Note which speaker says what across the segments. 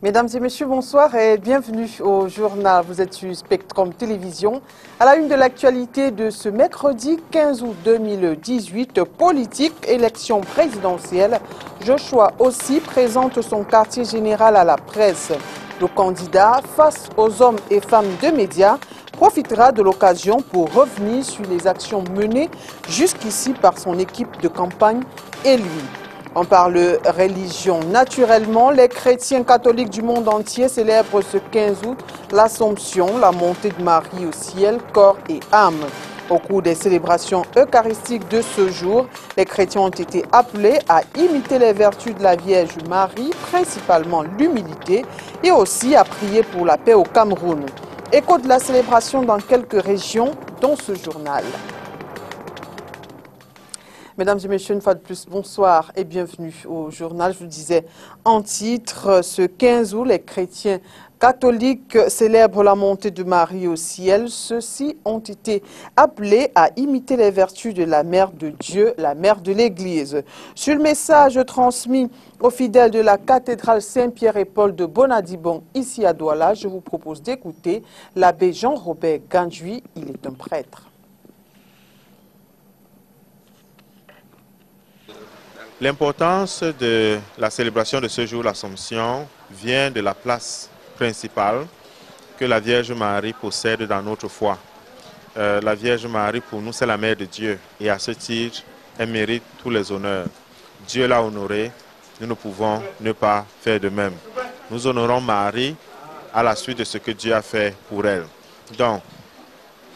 Speaker 1: Mesdames et messieurs, bonsoir et bienvenue au journal. Vous êtes sur Spectrum Télévision. À la une de l'actualité de ce mercredi 15 août 2018, politique, élection présidentielle. Joshua aussi présente son quartier général à la presse. Le candidat, face aux hommes et femmes de médias, profitera de l'occasion pour revenir sur les actions menées jusqu'ici par son équipe de campagne et lui. On parle religion. Naturellement, les chrétiens catholiques du monde entier célèbrent ce 15 août l'Assomption, la montée de Marie au ciel, corps et âme. Au cours des célébrations eucharistiques de ce jour, les chrétiens ont été appelés à imiter les vertus de la Vierge Marie, principalement l'humilité, et aussi à prier pour la paix au Cameroun. Écho de la célébration dans quelques régions, dont ce journal. Mesdames et messieurs, une fois de plus, bonsoir et bienvenue au journal. Je vous disais en titre, ce 15 août, les chrétiens catholiques célèbrent la montée de Marie au ciel. Ceux-ci ont été appelés à imiter les vertus de la Mère de Dieu, la Mère de l'Église. Sur le message transmis aux fidèles de la cathédrale Saint-Pierre et Paul de Bonadibon, ici à Douala, je vous propose d'écouter l'abbé Jean-Robert Gandjoui. Il est un prêtre.
Speaker 2: L'importance de la célébration de ce jour, l'Assomption, vient de la place principale que la Vierge Marie possède dans notre foi. La Vierge Marie, pour nous, c'est la Mère de Dieu. Et à ce titre, elle mérite tous les honneurs. Dieu l'a honorée, nous ne pouvons ne pas faire de même. Nous honorons Marie à la suite de ce que Dieu a fait pour elle. Donc,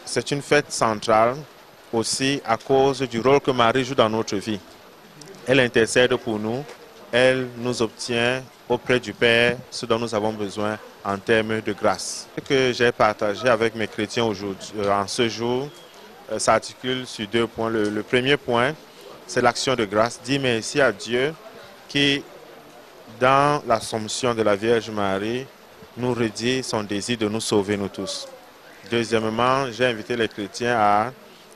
Speaker 2: c'est une fête centrale aussi à cause du rôle que Marie joue dans notre vie. Elle intercède pour nous, elle nous obtient auprès du Père ce dont nous avons besoin en termes de grâce. Ce que j'ai partagé avec mes chrétiens aujourd'hui, en ce jour, s'articule sur deux points. Le premier point, c'est l'action de grâce. Dire merci à Dieu qui, dans l'Assomption de la Vierge Marie, nous redit son désir de nous sauver nous tous. Deuxièmement, j'ai invité les chrétiens à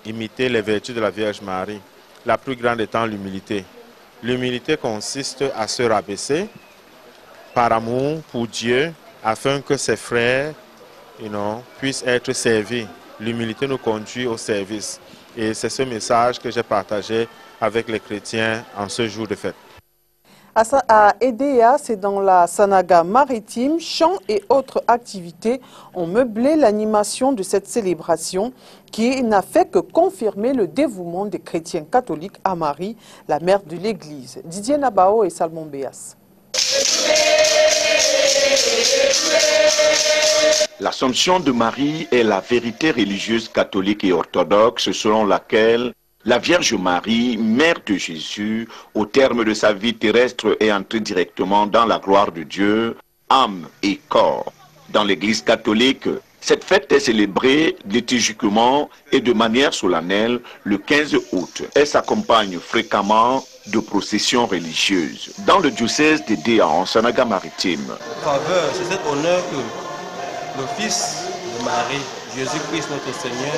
Speaker 2: imiter les vertus de la Vierge Marie. La plus grande étant l'humilité. L'humilité consiste à se rabaisser par amour pour Dieu afin que ses frères puissent être servis. L'humilité nous conduit au service. Et c'est ce message que j'ai partagé avec les chrétiens en ce jour de fête.
Speaker 1: À Edea, c'est dans la Sanaga maritime, chants et autres activités ont meublé l'animation de cette célébration qui n'a fait que confirmer le dévouement des chrétiens catholiques à Marie, la mère de l'Église. Didier Nabao et Salmon Béas.
Speaker 3: L'Assomption de Marie est la vérité religieuse catholique et orthodoxe selon laquelle la Vierge Marie, mère de Jésus, au terme de sa vie terrestre, est entrée directement dans la gloire de Dieu, âme et corps. Dans l'Église catholique, cette fête est célébrée liturgiquement et de manière solennelle le 15 août. Elle s'accompagne fréquemment de processions religieuses. Dans le diocèse d'Edea, en Sanaga maritime.
Speaker 4: C'est cet honneur que le Fils de Marie, Jésus-Christ notre Seigneur,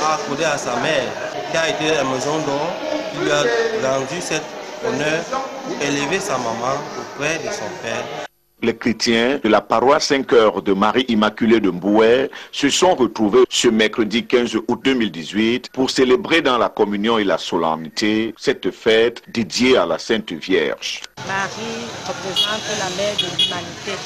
Speaker 4: a accordé à sa mère, qui a été la maison d'or, qui lui a rendu cet honneur pour élever sa maman auprès de son père.
Speaker 3: Les chrétiens de la paroisse Saint-Cœur de Marie Immaculée de Mboué se sont retrouvés ce mercredi 15 août 2018 pour célébrer dans la communion et la solennité cette fête dédiée à la Sainte Vierge.
Speaker 5: Marie représente la mère de l'humanité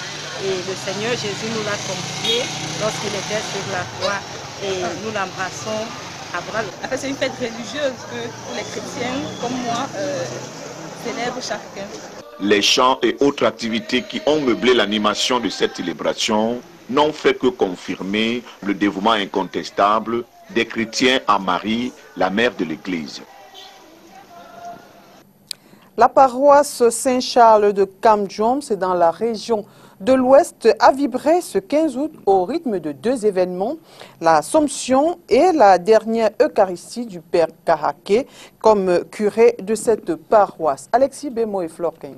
Speaker 5: et le Seigneur Jésus nous l'a confié lorsqu'il était sur la croix et nous l'embrassons à bras le corps.
Speaker 6: C'est une fête religieuse que les chrétiens comme moi célèbrent chacun.
Speaker 3: Les chants et autres activités qui ont meublé l'animation de cette célébration n'ont fait que confirmer le dévouement incontestable des chrétiens à Marie, la mère de l'Église.
Speaker 1: La paroisse Saint-Charles de Kamdjoum, c'est dans la région de l'Ouest, a vibré ce 15 août au rythme de deux événements, l'Assomption et la dernière Eucharistie du Père Karaké comme curé de cette paroisse. Alexis Bemo et Flore King.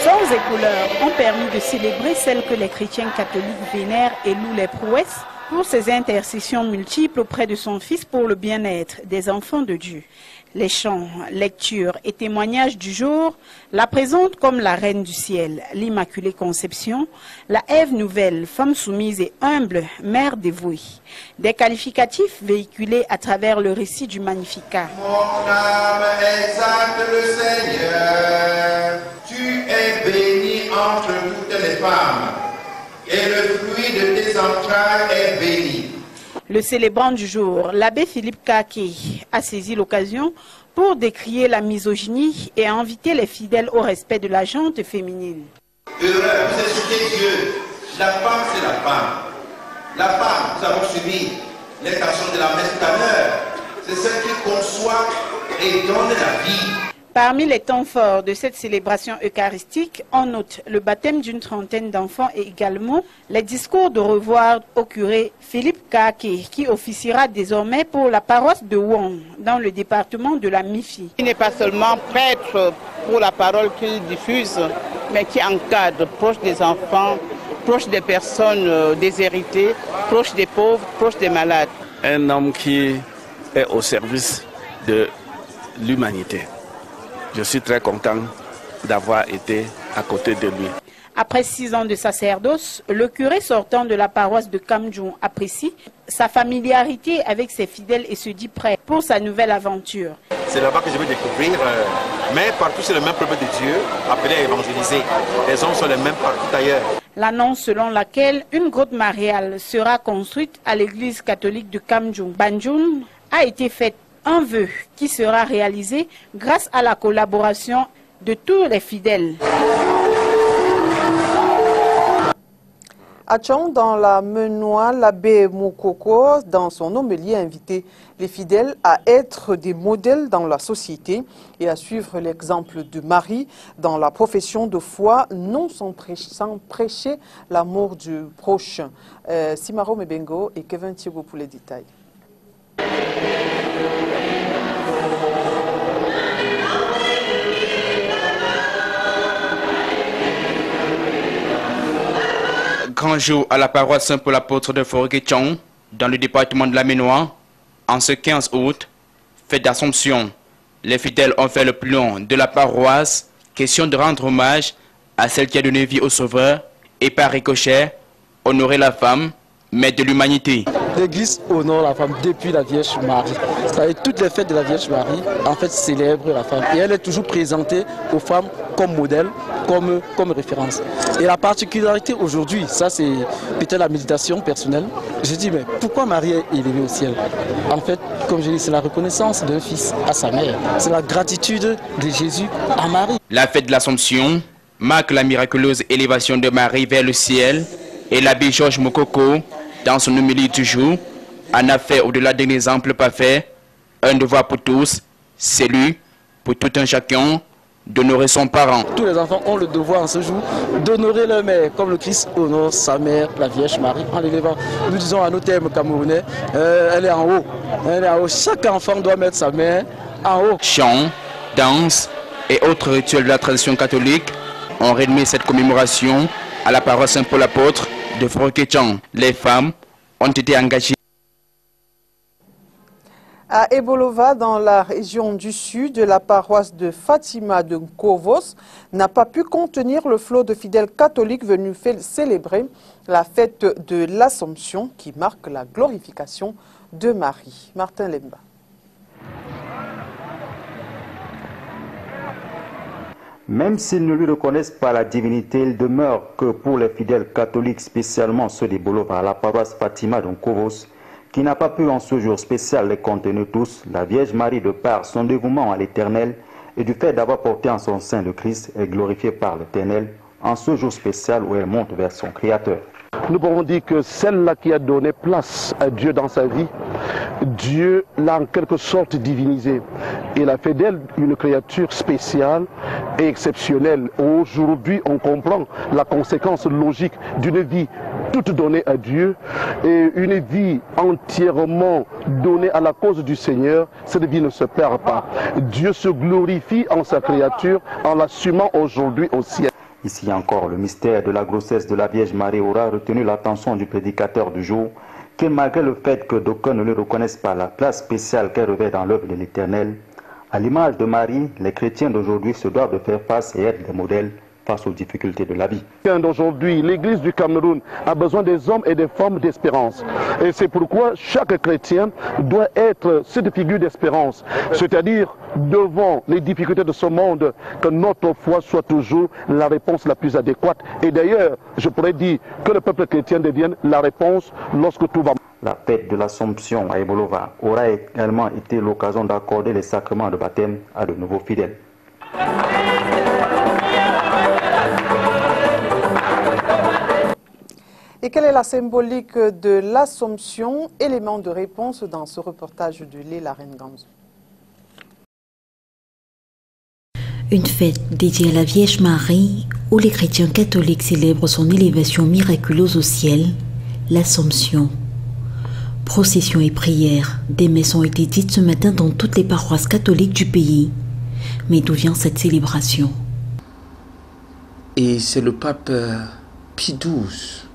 Speaker 7: Sons et couleurs ont permis de célébrer celle que les chrétiens catholiques vénèrent et louent les prouesses pour ses intercessions multiples auprès de son Fils pour le bien-être des enfants de Dieu. Les chants, lectures et témoignages du jour la présentent comme la Reine du ciel, l'Immaculée Conception, la Ève nouvelle, femme soumise et humble, mère dévouée. Des qualificatifs véhiculés à travers le récit du Magnificat.
Speaker 8: Mon âme exalte le Seigneur, tu es bénie entre toutes les femmes, et le fruit de tes entrailles est béni.
Speaker 7: Le célébrant du jour, l'abbé Philippe Kaké, a saisi l'occasion pour décrier la misogynie et inviter les fidèles au respect de la gente féminine.
Speaker 8: Heureux, vous expliquez Dieu. La femme, c'est la femme. La femme, nous avons suivi l'intention de la messe tout à l'heure. C'est celle qui conçoit et donne la vie.
Speaker 7: Parmi les temps forts de cette célébration eucharistique, on note le baptême d'une trentaine d'enfants et également les discours de revoir au curé Philippe Kaké, qui officiera désormais pour la paroisse de Wong, dans le département de la Mifi.
Speaker 9: Il n'est pas seulement prêtre pour la parole qu'il diffuse, mais qui encadre, proche des enfants, proche des personnes déshéritées, proche des pauvres, proche des malades.
Speaker 10: Un homme qui est au service de l'humanité. Je suis très content d'avoir été à côté de lui.
Speaker 7: Après 6 ans de sacerdoce, le curé sortant de la paroisse de Kamjoun apprécie sa familiarité avec ses fidèles et se dit prêt pour sa nouvelle aventure.
Speaker 11: C'est là-bas que je vais découvrir, mais partout c'est le même peuple de Dieu, appelé à évangéliser. Les hommes sont les mêmes partout ailleurs.
Speaker 7: L'annonce selon laquelle une grotte mariale sera construite à l'église catholique de Kamjoun, Banjoun, a été faite. Un vœu qui sera réalisé grâce à la collaboration de tous les fidèles.
Speaker 1: À Tchong, dans la Menoie, l'abbé Moukoko, dans son homélie, a invité les fidèles à être des modèles dans la société et à suivre l'exemple de Marie dans la profession de foi, non sans prêcher l'amour du prochain. Simaro Mebengo et Kevin Thiago pour les détails.
Speaker 12: Grand jour à la paroisse Saint-Paul apôtre de Forêt-Tchong, dans le département de la Ménois, en ce 15 août, fête d'Assomption. Les fidèles ont fait le plan de la paroisse, question de rendre hommage à celle qui a donné vie au Sauveur et par ricochet, honorer la femme, mère de l'humanité.
Speaker 13: L'Église honore la femme depuis la Vierge Marie. C'est-à-dire toutes les fêtes de la Vierge Marie, en fait, célèbrent la femme. Et elle est toujours présentée aux femmes comme modèle, comme référence. Et la particularité aujourd'hui, ça c'est peut-être la méditation personnelle. Je dis, mais pourquoi Marie est élevée au ciel? En fait, comme je dis, c'est la reconnaissance d'un fils à sa mère. C'est la gratitude de Jésus à Marie.
Speaker 12: La fête de l'Assomption marque la miraculeuse élévation de Marie vers le ciel et l'abbé Georges Moukoko, dans son homélie du jour, en a fait au-delà d'un exemple parfait, un devoir pour tous, c'est lui, pour tout un chacun, d'honorer son parent.
Speaker 13: Tous les enfants ont le devoir en ce jour d'honorer leur mère, comme le Christ honore sa mère, la Vierge Marie, en l'élevant. Nous disons à nos termes camerounais, elle est en haut. Elle est en haut. Chaque enfant doit mettre sa mère en haut.
Speaker 12: Chants, danses et autres rituels de la tradition catholique ont rythmé cette commémoration à la paroisse Saint-Paul apôtre de Forêt-Tchong. Les femmes ont été engagées.
Speaker 1: À Ebolova, dans la région du sud, la paroisse de Fatima de Nkovos n'a pas pu contenir le flot de fidèles catholiques venus célébrer la fête de l'Assomption qui marque la glorification de Marie. Martin Lemba.
Speaker 14: Même s'ils ne lui reconnaissent pas la divinité, il demeure que pour les fidèles catholiques, spécialement ceux d'Ebolova, la paroisse Fatima de Nkovos, qui n'a pas pu en ce jour spécial les contenir tous, la Vierge Marie, de par son dévouement à l'Éternel et du fait d'avoir porté en son sein le Christ, est glorifiée par l'Éternel en ce jour spécial où elle monte vers son Créateur.
Speaker 15: Nous pouvons dire que celle-là qui a donné place à Dieu dans sa vie, Dieu l'a en quelque sorte divinisée. Il a fait d'elle une créature spéciale et exceptionnelle. Aujourd'hui, on comprend la conséquence logique d'une vie toute donnée à Dieu et une vie entièrement donnée à la cause du Seigneur. Cette vie ne se perd pas. Dieu se glorifie en sa créature en l'assumant aujourd'hui au ciel.
Speaker 14: Ici encore, le mystère de la grossesse de la Vierge Marie aura retenu l'attention du prédicateur du jour que malgré le fait que d'aucuns ne lui reconnaissent pas la place spéciale qu'elle revêt dans l'œuvre de l'Éternel, à l'image de Marie, les chrétiens d'aujourd'hui se doivent de faire face et être des modèles face aux difficultés de la vie.
Speaker 15: D'aujourd'hui, l'Église du Cameroun a besoin des hommes et des femmes d'espérance. Et c'est pourquoi chaque chrétien doit être cette figure d'espérance. C'est-à-dire, devant les difficultés de ce monde, que notre foi soit toujours la réponse la plus adéquate. Et d'ailleurs, je pourrais dire que le peuple chrétien devienne la réponse lorsque tout va.
Speaker 14: La fête de l'Assomption à Ebolova aura également été l'occasion d'accorder les sacrements de baptême à de nouveaux fidèles.
Speaker 1: Et quelle est la symbolique de l'Assomption? Élément de réponse dans ce reportage de Léla Rengamz.
Speaker 16: Une fête dédiée à la Vierge Marie où les chrétiens catholiques célèbrent son élévation miraculeuse au ciel, l'Assomption. Procession et prières, des messes ont été dites ce matin dans toutes les paroisses catholiques du pays. Mais d'où vient cette célébration?
Speaker 17: Et c'est le pape Pie XII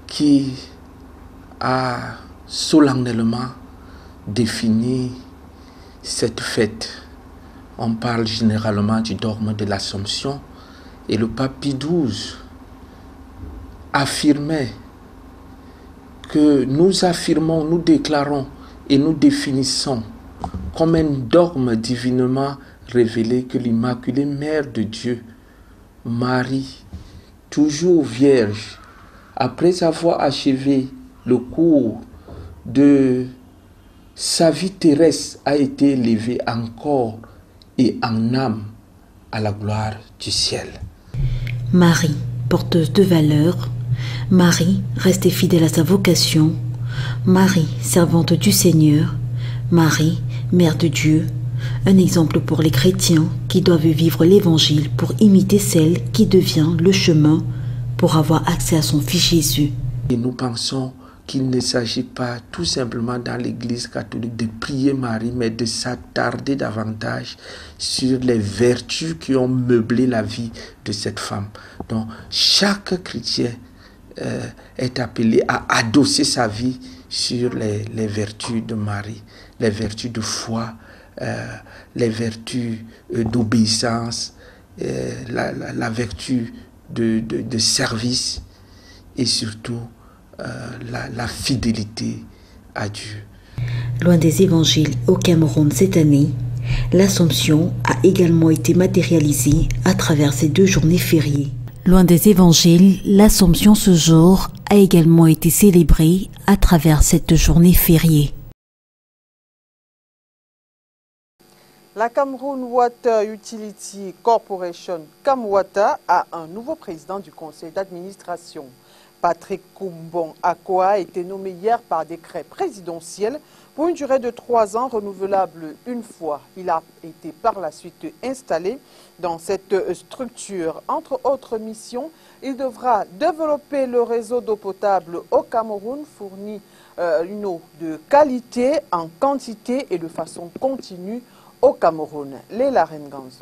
Speaker 17: qui a solennellement défini cette fête. On parle généralement du dogme de l'Assomption et le pape Pie XII affirmait que nous affirmons, nous déclarons et nous définissons comme un dogme divinement révélé que l'Immaculée Mère de Dieu, Marie, toujours vierge, après avoir achevé le cours de sa vie terrestre, a été élevée en corps et en âme à la gloire du ciel.
Speaker 16: Marie, porteuse de valeurs, Marie, restée fidèle à sa vocation, Marie, servante du Seigneur, Marie, Mère de Dieu, un exemple pour les chrétiens qui doivent vivre l'Évangile pour imiter celle qui devient le chemin pour avoir accès à son Fils Jésus.
Speaker 17: Et nous pensons qu'il ne s'agit pas tout simplement dans l'Église catholique de prier Marie, mais de s'attarder davantage sur les vertus qui ont meublé la vie de cette femme. Donc chaque chrétien est appelé à adosser sa vie sur les vertus de Marie, les vertus de foi, les vertus d'obéissance, la vertu de service et surtout la fidélité à Dieu.
Speaker 16: Loin des évangiles au Cameroun cette année, l'Assomption a également été matérialisée à travers ces 2 journées fériées. Loin des évangiles, l'Assomption ce jour a également été célébrée à travers cette journée fériée.
Speaker 1: La Cameroun Water Utility Corporation, Camwata, a un nouveau président du conseil d'administration. Patrick Koumbon Akoa a été nommé hier par décret présidentiel pour une durée de 3 ans renouvelable une fois. Il a été par la suite installé dans cette structure. Entre autres missions, il devra développer le réseau d'eau potable au Cameroun, fournir une eau de qualité, en quantité et de façon continue au Cameroun. Léla Rengamz.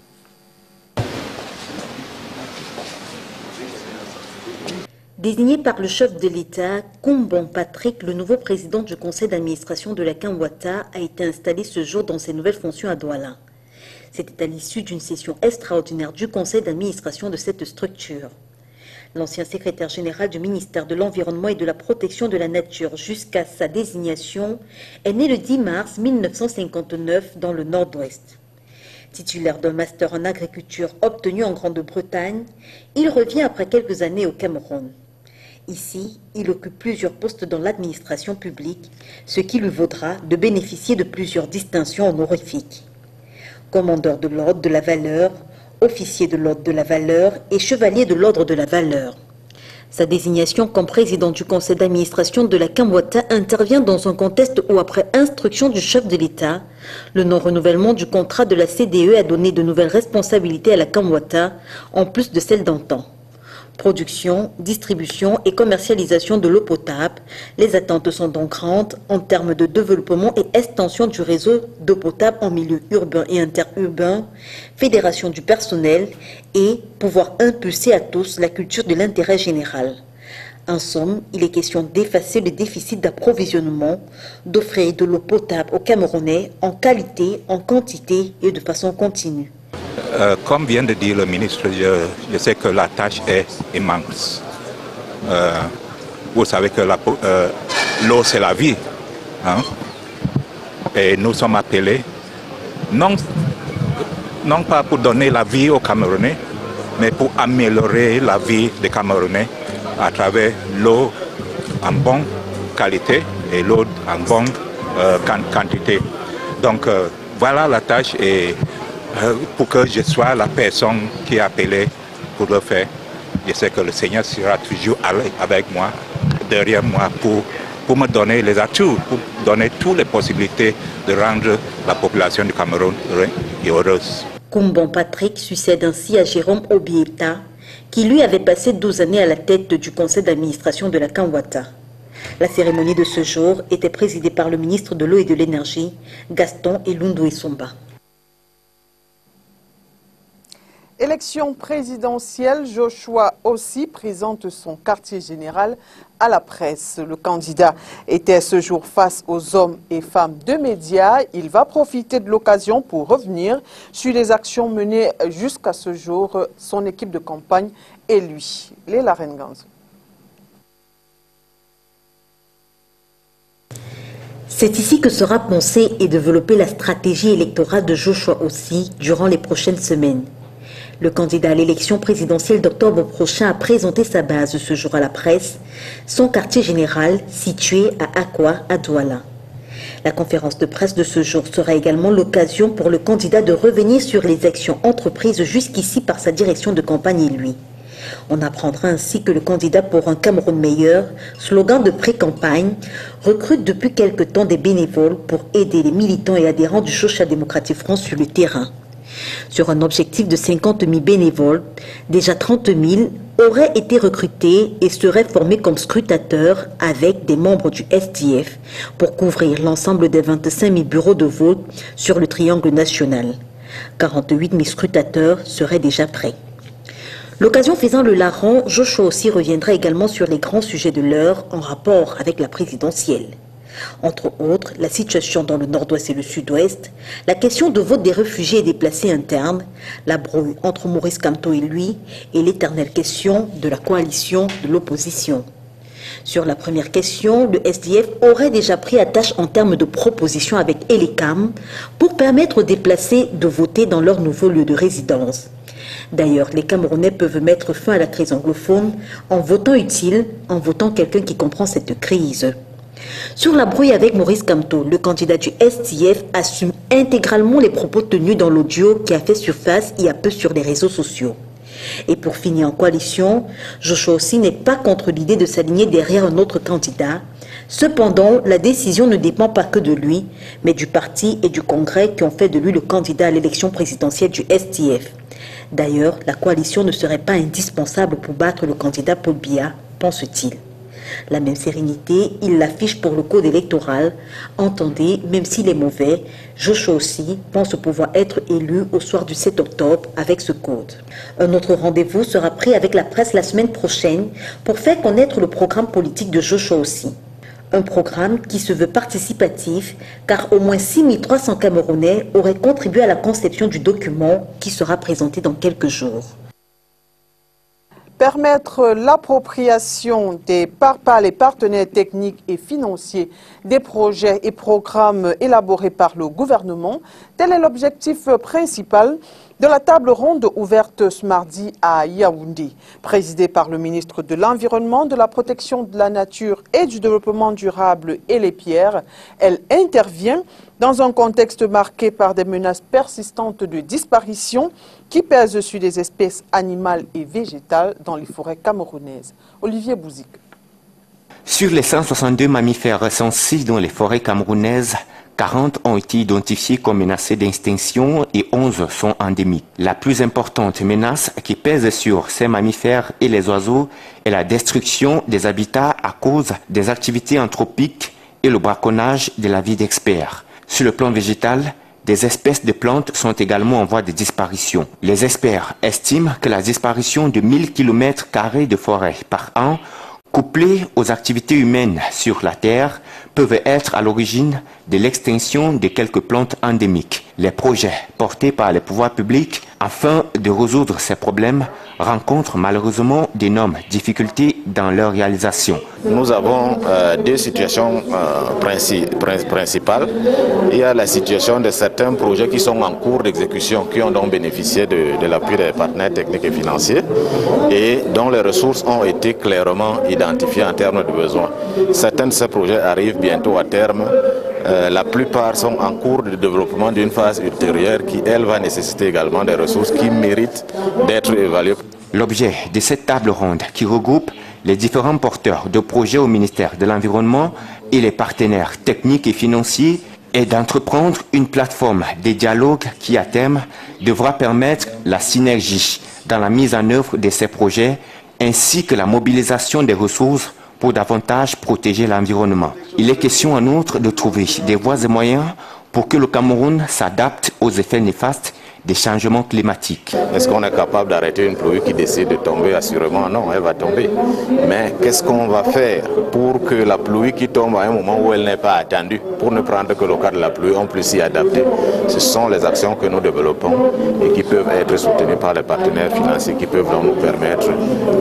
Speaker 16: Désigné par le chef de l'État, Koumbon Patrick, le nouveau président du conseil d'administration de la Camwata, a été installé ce jour dans ses nouvelles fonctions à Douala. C'était à l'issue d'une session extraordinaire du conseil d'administration de cette structure. L'ancien secrétaire général du ministère de l'Environnement et de la Protection de la Nature jusqu'à sa désignation est né le 10 mars 1959 dans le Nord-Ouest. Titulaire d'un master en agriculture obtenu en Grande-Bretagne, il revient après quelques années au Cameroun. Ici, il occupe plusieurs postes dans l'administration publique, ce qui lui vaudra de bénéficier de plusieurs distinctions honorifiques. Commandeur de l'Ordre de la Valeur, officier de l'Ordre de la Valeur et chevalier de l'Ordre de la Valeur. Sa désignation comme président du conseil d'administration de la Camwata intervient dans un contexte où, après instruction du chef de l'État, le non-renouvellement du contrat de la CDE a donné de nouvelles responsabilités à la Camwata, en plus de celles d'antan. Production, distribution et commercialisation de l'eau potable, les attentes sont donc grandes en termes de développement et extension du réseau d'eau potable en milieu urbain et interurbain, fédération du personnel et pouvoir impulser à tous la culture de l'intérêt général. En somme, il est question d'effacer le déficit d'approvisionnement, d'offrir de l'eau potable aux Camerounais en qualité, en quantité et de façon continue.
Speaker 18: Comme vient de dire le ministre, je sais que la tâche est immense. Vous savez que l'eau c'est la vie. Hein? Et nous sommes appelés, non pas pour donner la vie aux Camerounais, mais pour améliorer la vie des Camerounais à travers l'eau en bonne qualité et l'eau en bonne quantité. Donc voilà la tâche et pour que je sois la personne qui est appelée pour le faire. Je sais que le Seigneur sera toujours avec moi, derrière moi, pour me donner les atouts, pour donner toutes les possibilités de rendre la population du Cameroun heureuse.
Speaker 16: Kumbon Patrick succède ainsi à Jérôme Obieta, qui lui avait passé 12 années à la tête du conseil d'administration de la Kanwata. La cérémonie de ce jour était présidée par le ministre de l'Eau et de l'Énergie, Gaston Elundu Esomba.
Speaker 1: Élection présidentielle, Joshua aussi présente son quartier général à la presse. Le candidat était ce jour face aux hommes et femmes de médias. Il va profiter de l'occasion pour revenir sur les actions menées jusqu'à ce jour, son équipe de campagne et lui. Léla Renganzo.
Speaker 16: C'est ici que sera pensée et développée la stratégie électorale de Joshua aussi durant les prochaines semaines. Le candidat à l'élection présidentielle d'octobre prochain a présenté sa base ce jour à la presse, son quartier général situé à Akwa, à Douala. La conférence de presse de ce jour sera également l'occasion pour le candidat de revenir sur les actions entreprises jusqu'ici par sa direction de campagne et lui. On apprendra ainsi que le candidat pour un Cameroun meilleur, slogan de pré-campagne, recrute depuis quelque temps des bénévoles pour aider les militants et adhérents du Social Democratic Front sur le terrain. Sur un objectif de 50 000 bénévoles, déjà 30 000 auraient été recrutés et seraient formés comme scrutateurs avec des membres du SDF pour couvrir l'ensemble des 25 000 bureaux de vote sur le triangle national. 48 000 scrutateurs seraient déjà prêts. L'occasion faisant le larron, Joshua aussi reviendra également sur les grands sujets de l'heure en rapport avec la présidentielle. Entre autres, la situation dans le nord-ouest et le sud-ouest, la question de vote des réfugiés et déplacés internes, la brouille entre Maurice Kamto et lui, et l'éternelle question de la coalition de l'opposition. Sur la première question, le SDF aurait déjà pris attache en termes de propositions avec Elecam pour permettre aux déplacés de voter dans leur nouveau lieu de résidence. D'ailleurs, les Camerounais peuvent mettre fin à la crise anglophone en votant utile, en votant quelqu'un qui comprend cette crise. Sur la brouille avec Maurice Kamto, le candidat du SDF assume intégralement les propos tenus dans l'audio qui a fait surface il y a peu sur les réseaux sociaux. Et pour finir en coalition, Joshua aussi n'est pas contre l'idée de s'aligner derrière un autre candidat. Cependant, la décision ne dépend pas que de lui, mais du parti et du Congrès qui ont fait de lui le candidat à l'élection présidentielle du SDF. D'ailleurs, la coalition ne serait pas indispensable pour battre le candidat Paul Biya, pense-t-il. La même sérénité, il l'affiche pour le code électoral. Entendez, même s'il est mauvais, Joshua aussi pense pouvoir être élu au soir du 7 octobre avec ce code. Un autre rendez-vous sera pris avec la presse la semaine prochaine pour faire connaître le programme politique de Joshua aussi. Un programme qui se veut participatif car au moins 6300 Camerounais auraient contribué à la conception du document qui sera présenté dans quelques jours.
Speaker 1: Permettre l'appropriation par les partenaires techniques et financiers des projets et programmes élaborés par le gouvernement, tel est l'objectif principal de la table ronde ouverte ce mardi à Yaoundé. Présidée par le ministre de l'Environnement, de la Protection de la Nature et du Développement durable et les Pierres, elle intervient dans un contexte marqué par des menaces persistantes de disparition qui pèsent sur des espèces animales et végétales dans les forêts camerounaises. Olivier Bouzik.
Speaker 19: Sur les 162 mammifères recensés dans les forêts camerounaises, 40 ont été identifiés comme menacés d'extinction et 11 sont endémiques. La plus importante menace qui pèse sur ces mammifères et les oiseaux est la destruction des habitats à cause des activités anthropiques et le braconnage de la vie d'experts. Sur le plan végétal, des espèces de plantes sont également en voie de disparition. Les experts estiment que la disparition de 1000 km² de forêt par an couplés aux activités humaines sur la terre, peuvent être à l'origine de l'extinction de quelques plantes endémiques. Les projets portés par les pouvoirs publics afin de résoudre ces problèmes rencontrent malheureusement d'énormes difficultés dans leur réalisation.
Speaker 20: Nous avons deux situations principales. Il y a la situation de certains projets qui sont en cours d'exécution, qui ont donc bénéficié de l'appui des partenaires techniques et financiers et dont les ressources ont été clairement identifiées en termes de besoins. Certains de ces projets arrivent bientôt à terme. La plupart sont en cours de développement d'une phase ultérieure qui, elle, va nécessiter également des ressources qui méritent d'être évaluées.
Speaker 19: L'objet de cette table ronde qui regroupe les différents porteurs de projets au ministère de l'Environnement et les partenaires techniques et financiers est d'entreprendre une plateforme de dialogue qui, à terme, devra permettre la synergie dans la mise en œuvre de ces projets ainsi que la mobilisation des ressources pour davantage protéger l'environnement. Il est question en outre de trouver des voies et moyens pour que le Cameroun s'adapte aux effets néfastes des changements climatiques.
Speaker 20: Est-ce qu'on est capable d'arrêter une pluie qui décide de tomber? Assurément non, elle va tomber. Mais qu'est-ce qu'on va faire pour que la pluie qui tombe à un moment où elle n'est pas attendue, pour ne prendre que le cas de la pluie, on puisse s'y adapter? Ce sont les actions que nous développons et qui peuvent être soutenues par les partenaires financiers qui peuvent donc nous permettre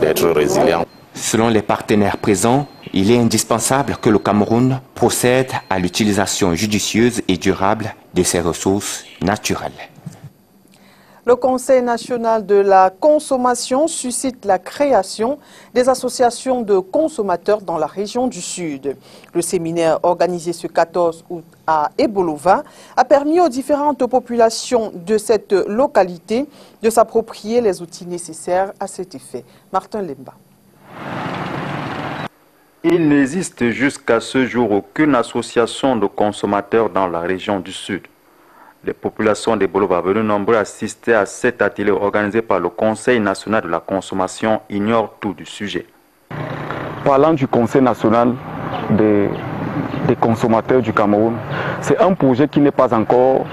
Speaker 20: d'être résilients.
Speaker 19: Selon les partenaires présents, il est indispensable que le Cameroun procède à l'utilisation judicieuse et durable de ses ressources naturelles.
Speaker 1: Le Conseil national de la consommation suscite la création des associations de consommateurs dans la région du Sud. Le séminaire organisé ce 14 août à Ebolova a permis aux différentes populations de cette localité de s'approprier les outils nécessaires à cet effet. Martin Lemba.
Speaker 14: Il n'existe jusqu'à ce jour aucune association de consommateurs dans la région du Sud. Les populations de Bolova venues nombreux assister à cet atelier organisé par le Conseil national de la consommation ignorent tout du sujet.
Speaker 15: Parlant du Conseil national des consommateurs du Cameroun, c'est un projet qui n'est pas encore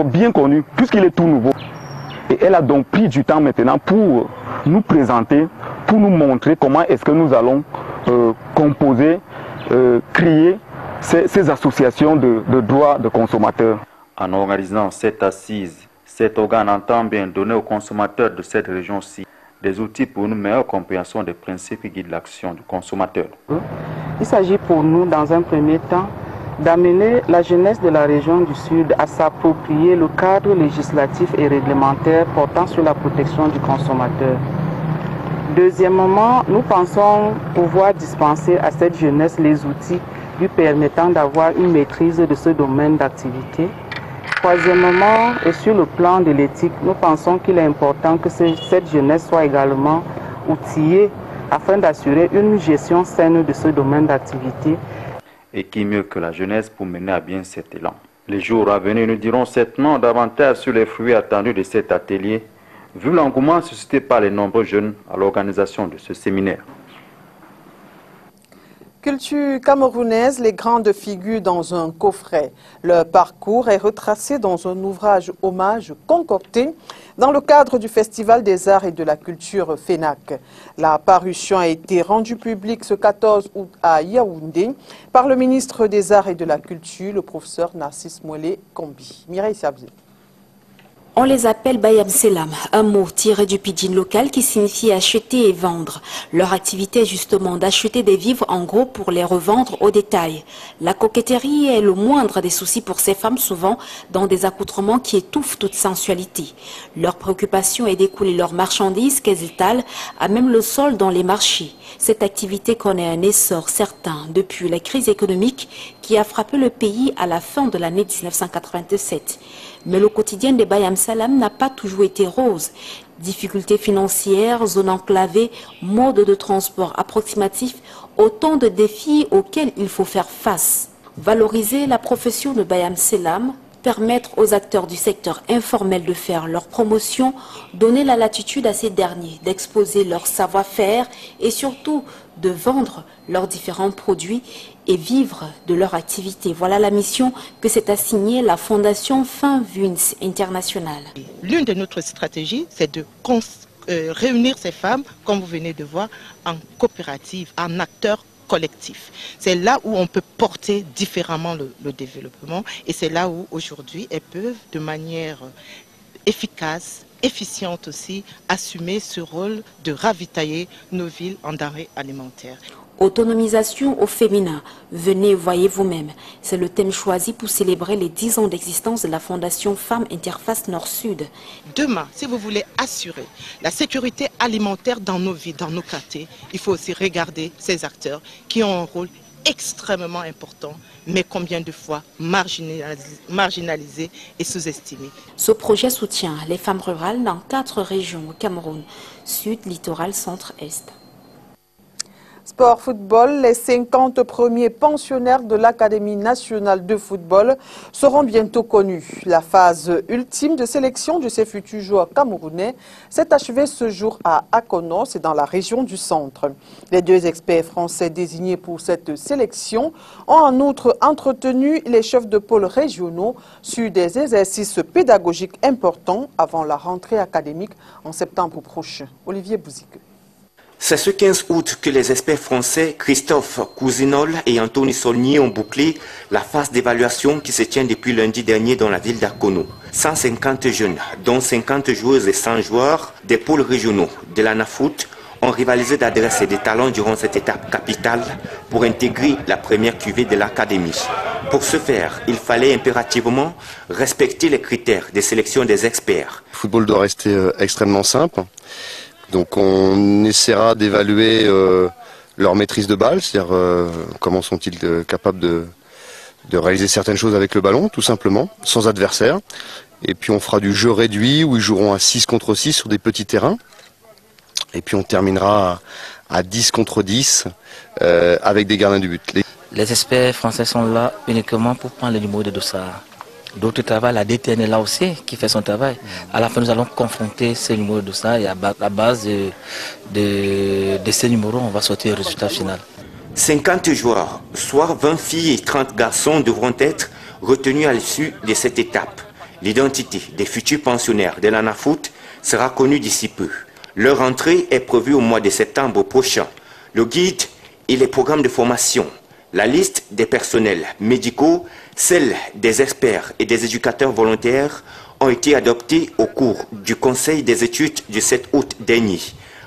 Speaker 15: bien connu puisqu'il est tout nouveau. Et elle a donc pris du temps maintenant pour nous présenter, pour nous montrer comment est-ce que nous allons composer, créer ces associations de droits de consommateurs.
Speaker 14: En organisant cette assise, cet organe entend bien donner aux consommateurs de cette région-ci des outils pour une meilleure compréhension des principes qui guident l'action du consommateur.
Speaker 9: Il s'agit pour nous, dans un premier temps, d'amener la jeunesse de la région du Sud à s'approprier le cadre législatif et réglementaire portant sur la protection du consommateur. Deuxièmement, nous pensons pouvoir dispenser à cette jeunesse les outils lui permettant d'avoir une maîtrise de ce domaine d'activité. Troisièmement, et sur le plan de l'éthique, nous pensons qu'il est important que cette jeunesse soit également outillée afin d'assurer une gestion saine de ce domaine d'activité.
Speaker 14: Et qui mieux que la jeunesse pour mener à bien cet élan. Les jours à venir, nous dirons certainement davantage sur les fruits attendus de cet atelier, vu l'engouement suscité par les nombreux jeunes à l'organisation de ce séminaire.
Speaker 1: Culture camerounaise, les grandes figures dans un coffret. Leur parcours est retracé dans un ouvrage hommage concocté dans le cadre du Festival des Arts et de la Culture FENAC. La parution a été rendue publique ce 14 août à Yaoundé par le ministre des Arts et de la Culture, le professeur Narcisse Mouelé-Kombi. Mireille Sabzé.
Speaker 21: On les appelle Bayam Selam, un mot tiré du pidgin local qui signifie acheter et vendre. Leur activité est justement d'acheter des vivres en gros pour les revendre au détail. La coquetterie est le moindre des soucis pour ces femmes, souvent dans des accoutrements qui étouffent toute sensualité. Leur préoccupation est d'écouler leurs marchandises qu'elles étalent à même le sol dans les marchés. Cette activité connaît un essor certain depuis la crise économique qui a frappé le pays à la fin de l'année 1987. Mais le quotidien des Bayam Salam n'a pas toujours été rose. Difficultés financières, zones enclavées, mode de transport approximatif, autant de défis auxquels il faut faire face. Valoriser la profession de Bayam Salam, permettre aux acteurs du secteur informel de faire leur promotion, donner la latitude à ces derniers d'exposer leur savoir-faire et surtout de vendre leurs différents produits et vivre de leur activité. Voilà la mission que s'est assignée la Fondation Fin Vuns International.
Speaker 22: L'une de notre stratégies, c'est de
Speaker 2: réunir ces femmes, comme vous venez de voir, en coopérative, en acteurs collectifs. C'est là où on peut porter différemment le développement et c'est là où aujourd'hui elles peuvent de manière efficace, efficiente aussi, assumer ce rôle de ravitailler nos villes en denrées alimentaires.
Speaker 21: Autonomisation au féminin. Venez, voyez vous-même. C'est le thème choisi pour célébrer les 10 ans d'existence de la Fondation Femmes Interface Nord-Sud.
Speaker 2: Demain, si vous voulez assurer la sécurité alimentaire dans nos villes, dans nos quartiers, il faut aussi regarder ces acteurs qui ont un rôle extrêmement important, mais combien de fois marginalisé et sous-estimé.
Speaker 21: Ce projet soutient les femmes rurales dans 4 régions au Cameroun, Sud, Littoral, Centre, Est.
Speaker 1: Sport football, les 50 premiers pensionnaires de l'Académie nationale de football seront bientôt connus. La phase ultime de sélection de ces futurs joueurs camerounais s'est achevée ce jour à Akono, c'est dans la région du centre. Les 2 experts français désignés pour cette sélection ont en outre entretenu les chefs de pôle régionaux sur des exercices pédagogiques importants avant la rentrée académique en septembre prochain. Olivier Bouzique.
Speaker 19: C'est ce 15 août que les experts français Christophe Cousinol et Anthony Saulnier ont bouclé la phase d'évaluation qui se tient depuis lundi dernier dans la ville d'Akono. 150 jeunes, dont 50 joueuses et 100 joueurs des pôles régionaux de l'ANAFOOT ont rivalisé d'adresse et de talents durant cette étape capitale pour intégrer la première cuvée de l'académie. Pour ce faire, il fallait impérativement respecter les critères de sélection des experts.
Speaker 22: Le football doit rester extrêmement simple. Donc on essaiera d'évaluer leur maîtrise de balle, c'est-à-dire comment sont-ils capables de réaliser certaines choses avec le ballon, tout simplement, sans adversaire. Et puis on fera du jeu réduit où ils joueront à 6 contre 6 sur des petits terrains. Et puis on terminera à 10 contre 10 avec des gardiens du but.
Speaker 23: Les experts français sont là uniquement pour prendre le numéro de dossard. D'autres travaillent, la DTN est là aussi, qui fait son travail. À la fin, nous allons confronter ces numéros de ça et à la base de ces numéros, on va sortir le résultat final.
Speaker 19: 50 joueurs, soit 20 filles et 30 garçons devront être retenus à l'issue de cette étape. L'identité des futurs pensionnaires de l'ANAFOOT sera connue d'ici peu. Leur entrée est prévue au mois de septembre prochain. Le guide et les programmes de formation, la liste des personnels médicaux, celle des experts et des éducateurs volontaires ont été adoptés au cours du Conseil des études du 7 août dernier.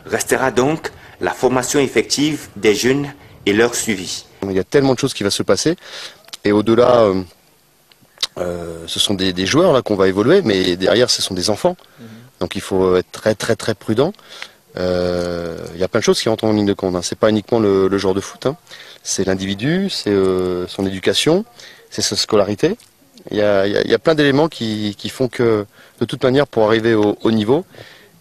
Speaker 19: Restera donc la formation effective des jeunes et leur suivi.
Speaker 22: Il y a tellement de choses qui vont se passer et au-delà, ce sont des joueurs là qu'on va évoluer, mais derrière ce sont des enfants. Donc il faut être très prudent. Il y a plein de choses qui rentrent en ligne de compte. C'est pas uniquement le genre de foot. C'est l'individu, c'est son éducation, c'est sa scolarité. Il y a plein d'éléments qui font que, de toute manière, pour arriver au haut niveau,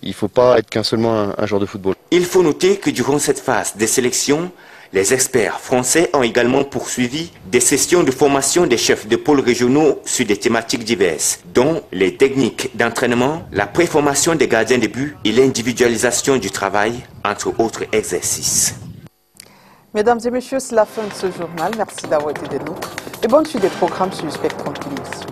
Speaker 22: il ne faut pas être qu'un seulement un joueur de football.
Speaker 19: Il faut noter que durant cette phase de sélection, les experts français ont également poursuivi des sessions de formation des chefs de pôles régionaux sur des thématiques diverses, dont les techniques d'entraînement, la préformation des gardiens de but et l'individualisation du travail, entre autres exercices.
Speaker 1: Mesdames et messieurs, c'est la fin de ce journal. Merci d'avoir été des nôtres et bonne suite des programmes sur Spectrum Télévision.